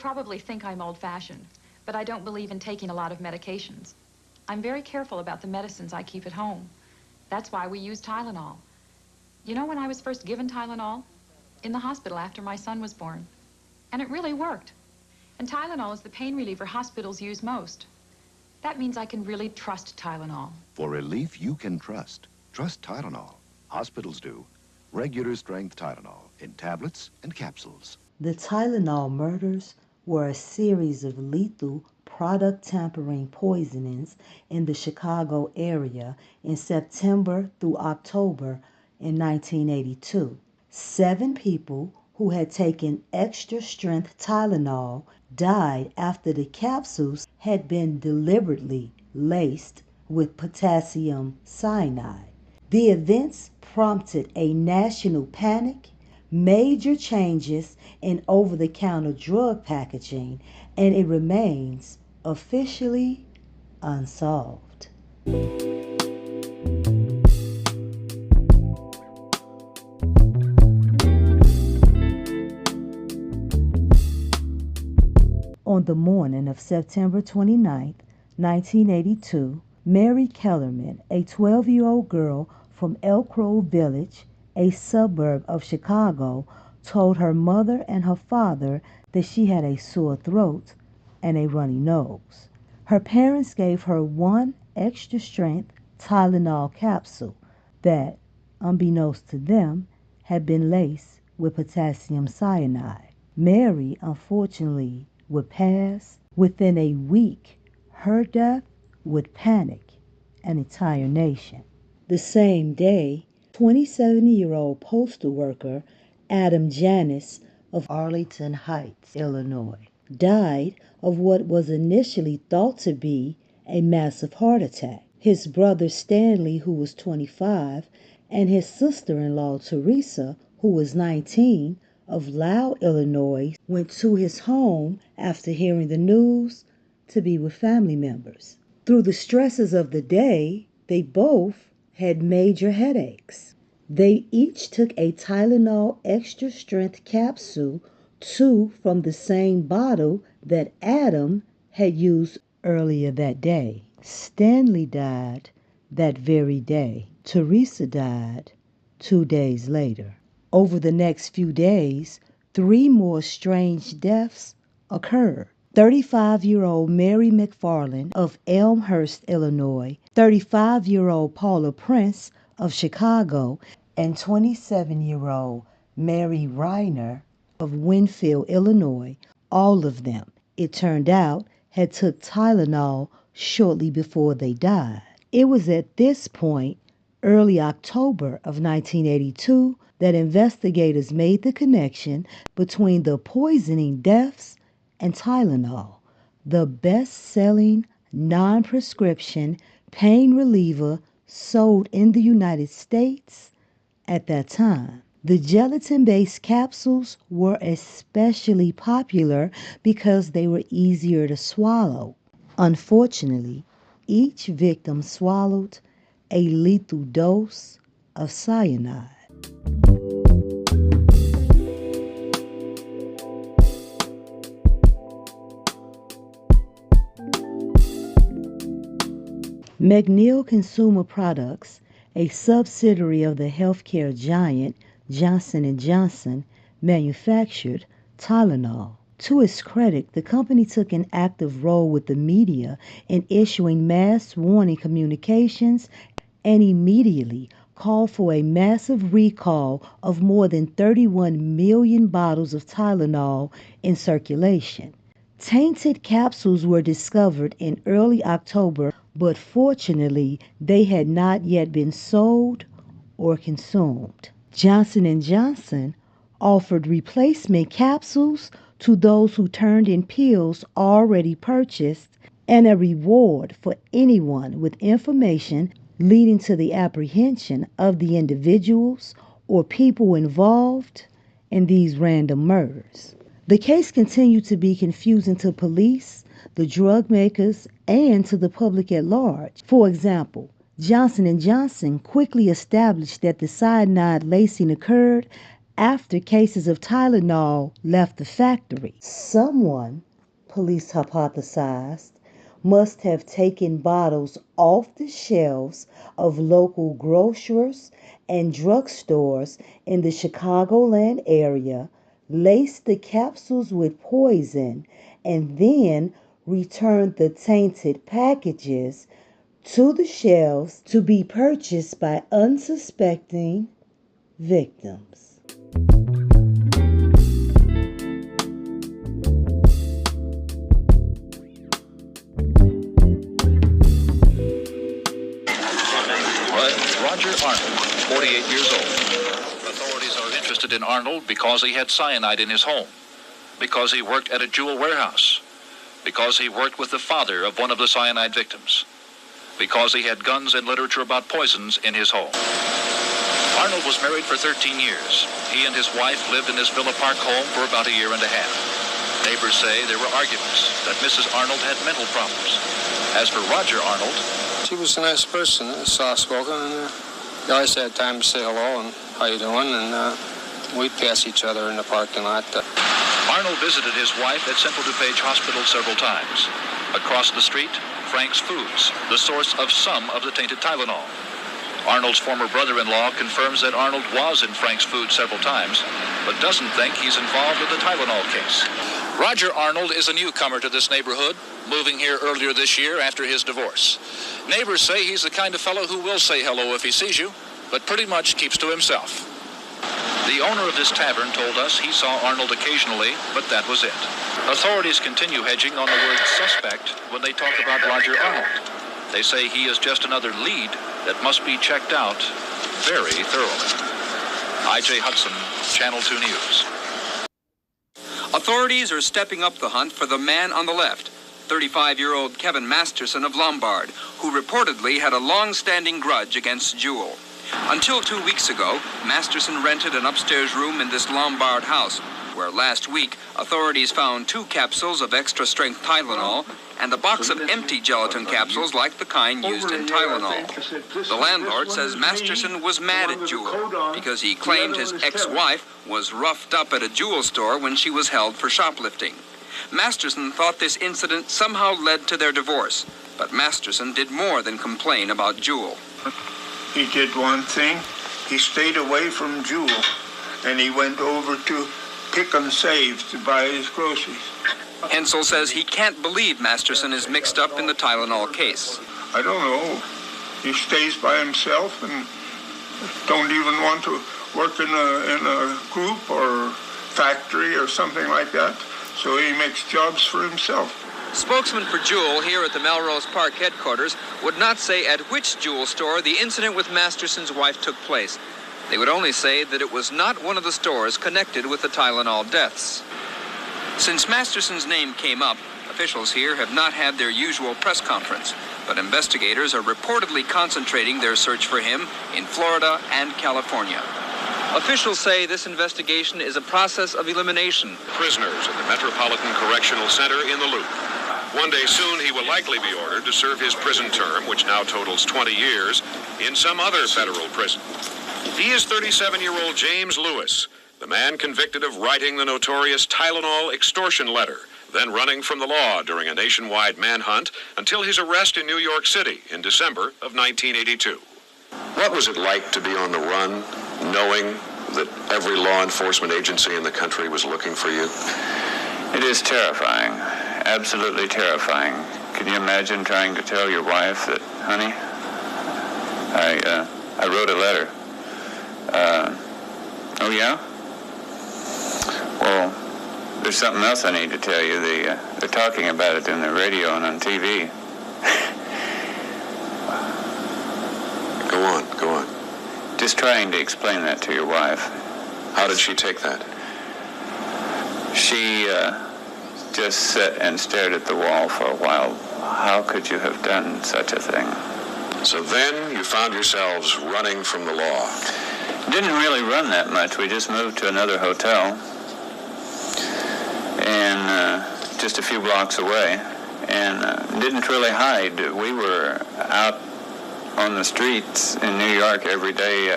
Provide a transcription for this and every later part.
probably think I'm old-fashioned, but I don't believe in taking a lot of medications. I'm very careful about the medicines I keep at home. That's why we use Tylenol. You know when I was first given Tylenol? In the hospital after my son was born. And it really worked. And Tylenol is the pain reliever hospitals use most. That means I can really trust Tylenol. For relief you can trust. Trust Tylenol. Hospitals do. Regular strength Tylenol in tablets and capsules. The Tylenol Murders were a series of lethal product tampering poisonings in the Chicago area in September through October in 1982. 7 people who had taken extra strength Tylenol died after the capsules had been deliberately laced with potassium cyanide. The events prompted a national panic, major changes in over-the-counter drug packaging, and it remains officially unsolved. On the morning of September 29, 1982, Mary Kellerman, a 12-year-old girl from Elk Grove Village, a suburb of Chicago, told her mother and her father that she had a sore throat and a runny nose. Her parents gave her one extra-strength Tylenol capsule that, unbeknownst to them, had been laced with potassium cyanide. Mary, unfortunately, would pass. Within a week, her death would panic an entire nation. The same day, 27-year-old postal worker Adam Janis of Arlington Heights, Illinois, died of what was initially thought to be a massive heart attack. His brother Stanley, who was 25, and his sister-in-law Teresa, who was 19, of Lau, Illinois, went to his home after hearing the news to be with family members. Through the stresses of the day, they both had major headaches. They each took a Tylenol extra strength capsule, 2 from the same bottle that Adam had used earlier that day. Stanley died that very day. Teresa died 2 days later. Over the next few days, 3 more strange deaths occurred. 35-year-old Mary McFarland of Elmhurst, Illinois, 35-year-old Paula Prince of Chicago, and 27-year-old Mary Reiner of Winfield, Illinois, all of them, it turned out, had took Tylenol shortly before they died. It was at this point, early October of 1982, that investigators made the connection between the poisoning deaths and Tylenol, the best-selling non-prescription pain reliever sold in the United States at that time. The gelatin-based capsules were especially popular because they were easier to swallow. Unfortunately, each victim swallowed a lethal dose of cyanide. McNeil Consumer Products, a subsidiary of the healthcare giant Johnson & Johnson, manufactured Tylenol. To its credit, the company took an active role with the media in issuing mass warning communications and immediately called for a massive recall of more than 31 million bottles of Tylenol in circulation. Tainted capsules were discovered in early October, but fortunately, they had not yet been sold or consumed. Johnson & Johnson offered replacement capsules to those who turned in pills already purchased and a reward for anyone with information leading to the apprehension of the individuals or people involved in these random murders. The case continued to be confusing to police, the drug makers, and to the public at large. For example, Johnson & Johnson quickly established that the cyanide lacing occurred after cases of Tylenol left the factory. Someone, police hypothesized, must have taken bottles off the shelves of local grocers and drugstores in the Chicagoland area, laced the capsules with poison, and then returned the tainted packages to the shelves to be purchased by unsuspecting victims. Roger Arnold, 48 years old. Authorities are interested in Arnold because he had cyanide in his home, because he worked at a jewel warehouse, because he worked with the father of one of the cyanide victims, because he had guns and literature about poisons in his home. Arnold was married for 13 years. He and his wife lived in his Villa Park home for about a year and a half. Neighbors say there were arguments, that Mrs. Arnold had mental problems. As for Roger Arnold, she was a nice person, soft-spoken, and we always had time to say hello and how you doing, and we'd pass each other in the parking lot. Arnold visited his wife at Central DuPage Hospital several times. Across the street, Frank's Foods, the source of some of the tainted Tylenol. Arnold's former brother-in-law confirms that Arnold was in Frank's Foods several times, but doesn't think he's involved with the Tylenol case. Roger Arnold is a newcomer to this neighborhood, moving here earlier this year after his divorce. Neighbors say he's the kind of fellow who will say hello if he sees you, but pretty much keeps to himself. The owner of this tavern told us he saw Arnold occasionally, but that was it. Authorities continue hedging on the word suspect when they talk about Roger Arnold. They say he is just another lead that must be checked out very thoroughly. I.J. Hudson, Channel 2 News. Authorities are stepping up the hunt for the man on the left, 35-year-old Kevin Masterson of Lombard, who reportedly had a long-standing grudge against Jewel. Until 2 weeks ago, Masterson rented an upstairs room in this Lombard house, where last week authorities found 2 capsules of extra-strength Tylenol and a box of empty gelatin capsules like the kind used in Tylenol. The landlord says Masterson was mad at Jewel because he claimed his ex-wife was roughed up at a jewel store when she was held for shoplifting. Masterson thought this incident somehow led to their divorce, but Masterson did more than complain about Jewel. He did one thing. He stayed away from Jewel, and he went over to Pick and Save to buy his groceries. Hensel says he can't believe Masterson is mixed up in the Tylenol case. I don't know. He stays by himself and don't even want to work in a group or factory or something like that. So he makes jobs for himself. Spokesman for Jewel here at the Melrose Park headquarters would not say at which Jewel store the incident with Masterson's wife took place. They would only say that it was not one of the stores connected with the Tylenol deaths. Since Masterson's name came up, officials here have not had their usual press conference, but investigators are reportedly concentrating their search for him in Florida and California. Officials say this investigation is a process of elimination. Prisoners at the Metropolitan Correctional Center in the Loop. One day soon he will likely be ordered to serve his prison term, which now totals 20 years, in some other federal prison. He is 37-year-old James Lewis, the man convicted of writing the notorious Tylenol extortion letter, then running from the law during a nationwide manhunt until his arrest in New York City in December of 1982. What was it like to be on the run, knowing that every law enforcement agency in the country was looking for you? It is terrifying, absolutely terrifying. Can you imagine trying to tell your wife that, honey, I wrote a letter. Oh yeah? Well, there's something else I need to tell you. They're talking about it in the radio and on TV. Go on. Just trying to explain that to your wife. How did she take that? She just sat and stared at the wall for a while. How could you have done such a thing? So then you found yourselves running from the law. Didn't really run that much. We just moved to another hotel, and just a few blocks away, and didn't really hide. We were out on the streets in New York every day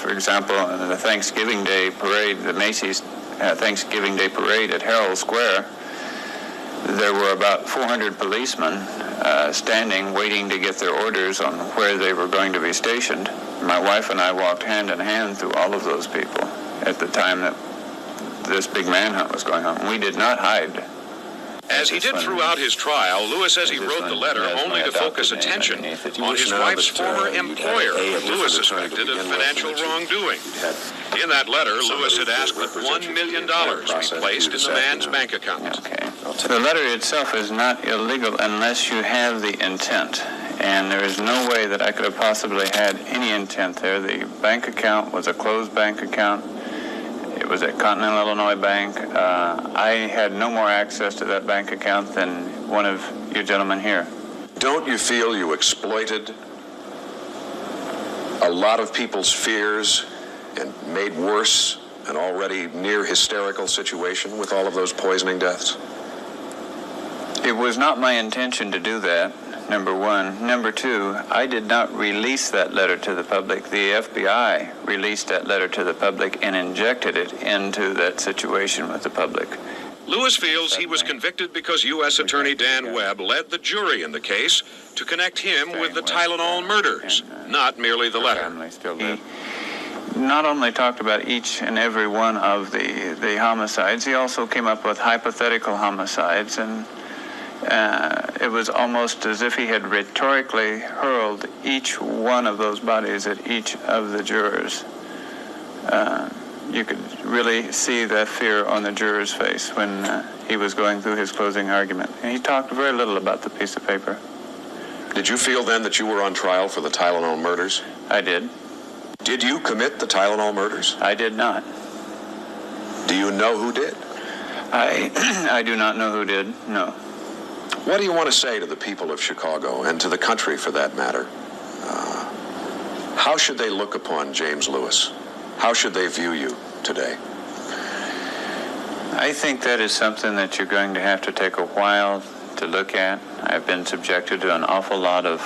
For example, the Thanksgiving Day parade, the Macy's Thanksgiving Day parade at Herald Square, there were about 400 policemen standing, waiting to get their orders on where they were going to be stationed. My wife and I walked hand in hand through all of those people at the time that this big manhunt was going on. We did not hide. As he did throughout his trial, Lewis says he wrote the letter only to focus attention on his wife's former employer, who Lewis suspected of financial wrongdoing. In that letter, Lewis had asked that $1 million be placed in the man's bank account. Okay. The letter itself is not illegal unless you have the intent. And there is no way that I could have possibly had any intent there. The bank account was a closed bank account. It was at Continental Illinois Bank. I had no more access to that bank account than one of you gentlemen here. Don't you feel you exploited a lot of people's fears and made worse an already near hysterical situation with all of those poisoning deaths? It was not my intention to do that, number one. Number two, I did not release that letter to the public. The FBI released that letter to the public and injected it into that situation with the public. Lewis feels he was convicted because U.S. Attorney Dan Webb led the jury in the case to connect him with the Tylenol murders, not merely the letter. He not only talked about each and every one of the homicides, he also came up with hypothetical homicides, and it was almost as if he had rhetorically hurled each one of those bodies at each of the jurors. You could really see that fear on the juror's face when he was going through his closing argument. And he talked very little about the piece of paper. Did you feel then that you were on trial for the Tylenol murders? I did. Did you commit the Tylenol murders? I did not. Do you know who did? I do not know who did, no. What do you want to say to the people of Chicago, and to the country for that matter? How should they look upon James Lewis? How should they view you today? I think that is something that you're going to have to take a while to look at. I've been subjected to an awful lot of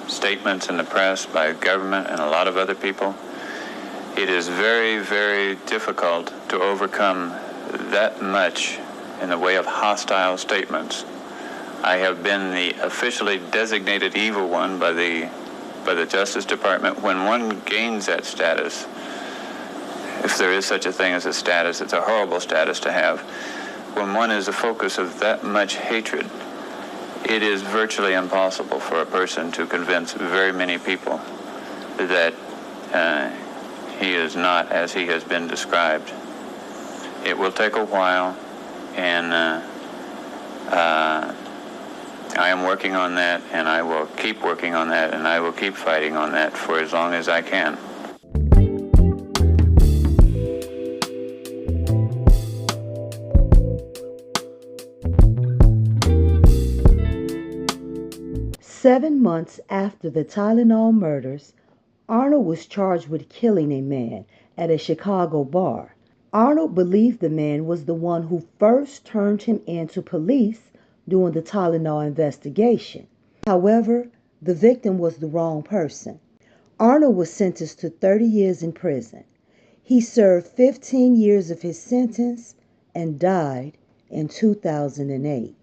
statements in the press by government and a lot of other people. It is very, very difficult to overcome that much in the way of hostile statements. I have been the officially designated evil one by the Justice Department. When one gains that status, if there is such a thing as a status, it's a horrible status to have. When one is the focus of that much hatred, it is virtually impossible for a person to convince very many people that he is not as he has been described. It will take a while, and I am working on that, and I will keep working on that, and I will keep fighting on that for as long as I can. Seven months after the Tylenol murders, Arnold was charged with killing a man at a Chicago bar. Arnold believed the man was the one who first turned him in to police during the Tylenol investigation. However, the victim was the wrong person. Arnold was sentenced to 30 years in prison. He served 15 years of his sentence and died in 2008.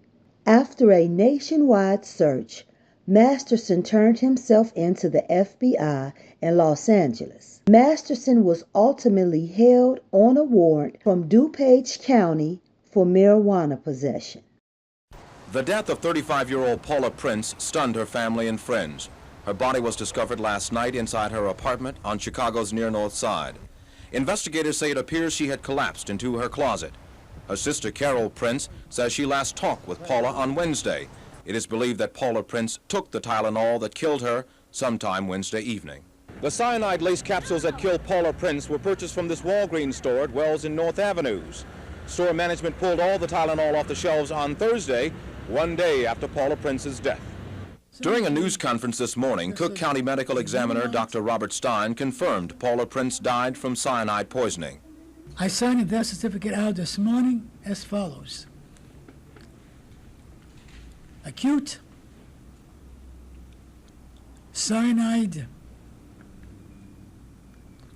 After a nationwide search, Masterson turned himself in to the FBI in Los Angeles. Masterson was ultimately held on a warrant from DuPage County for marijuana possession. The death of 35-year-old Paula Prince stunned her family and friends. Her body was discovered last night inside her apartment on Chicago's near North Side. Investigators say it appears she had collapsed into her closet. Her sister Carol Prince says she last talked with Paula on Wednesday. It is believed that Paula Prince took the Tylenol that killed her sometime Wednesday evening. The cyanide-laced capsules that killed Paula Prince were purchased from this Walgreens store at Wells and North Avenues. Store management pulled all the Tylenol off the shelves on Thursday, one day after Paula Prince's death. During a news conference this morning, Cook County Medical Examiner Dr. Robert Stein confirmed Paula Prince died from cyanide poisoning. I signed a death certificate out this morning as follows. Acute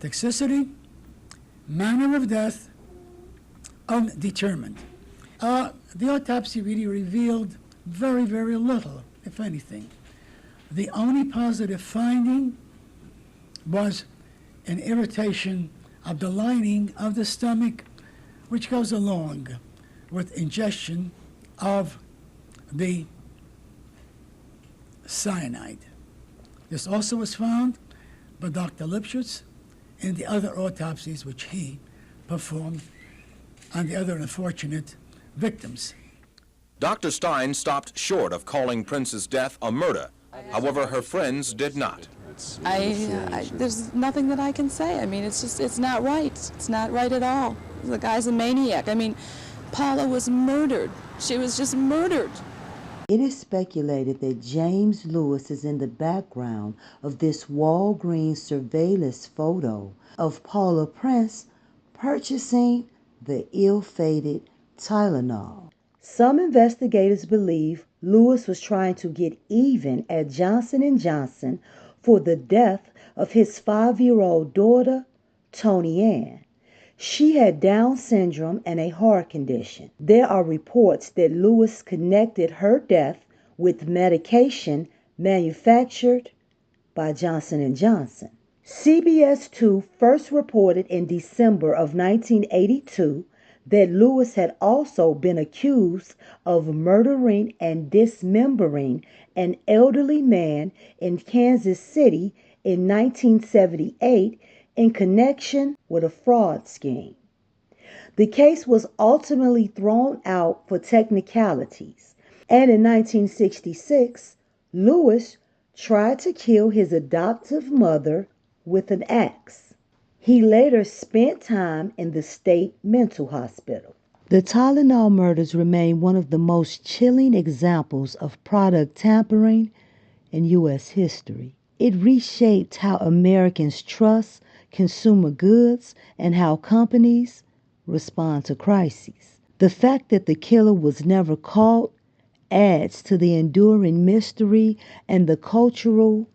Toxicity, manner of death, undetermined. The autopsy really revealed very, very little, if anything. The only positive finding was an irritation of the lining of the stomach, which goes along with ingestion of the cyanide. This also was found by Dr. Lipschutz in the other autopsies which he performed on the other unfortunate victims. Dr. Stein stopped short of calling Prince's death a murder. However, her friends did not. There's nothing that I can say. I mean, it's not right. It's not right at all. The guy's a maniac. I mean, Paula was murdered. She was just murdered. It is speculated that James Lewis is in the background of this Walgreens surveillance photo of Paula Prince purchasing the ill-fated Tylenol. Some investigators believe Lewis was trying to get even at Johnson & Johnson for the death of his 5-year-old daughter, Tony Ann. She had Down syndrome and a heart condition. There are reports that Lewis connected her death with medication manufactured by Johnson & Johnson. CBS 2 first reported in December of 1982 that Lewis had also been accused of murdering and dismembering an elderly man in Kansas City in 1978 in connection with a fraud scheme. The case was ultimately thrown out for technicalities, and in 1966, Lewis tried to kill his adoptive mother with an axe. He later spent time in the state mental hospital. The Tylenol murders remain one of the most chilling examples of product tampering in U.S. history. It reshaped how Americans trust consumer goods and how companies respond to crises. The fact that the killer was never caught adds to the enduring mystery and the cultural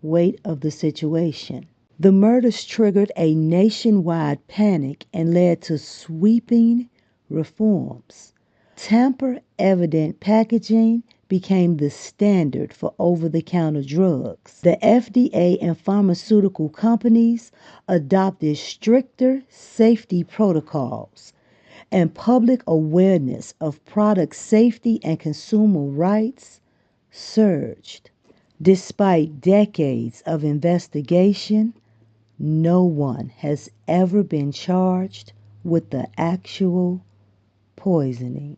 weight of the situation. The murders triggered a nationwide panic and led to sweeping reforms. Tamper-evident packaging became the standard for over-the-counter drugs. The FDA and pharmaceutical companies adopted stricter safety protocols, and public awareness of product safety and consumer rights surged. Despite decades of investigation, no one has ever been charged with the actual poisoning.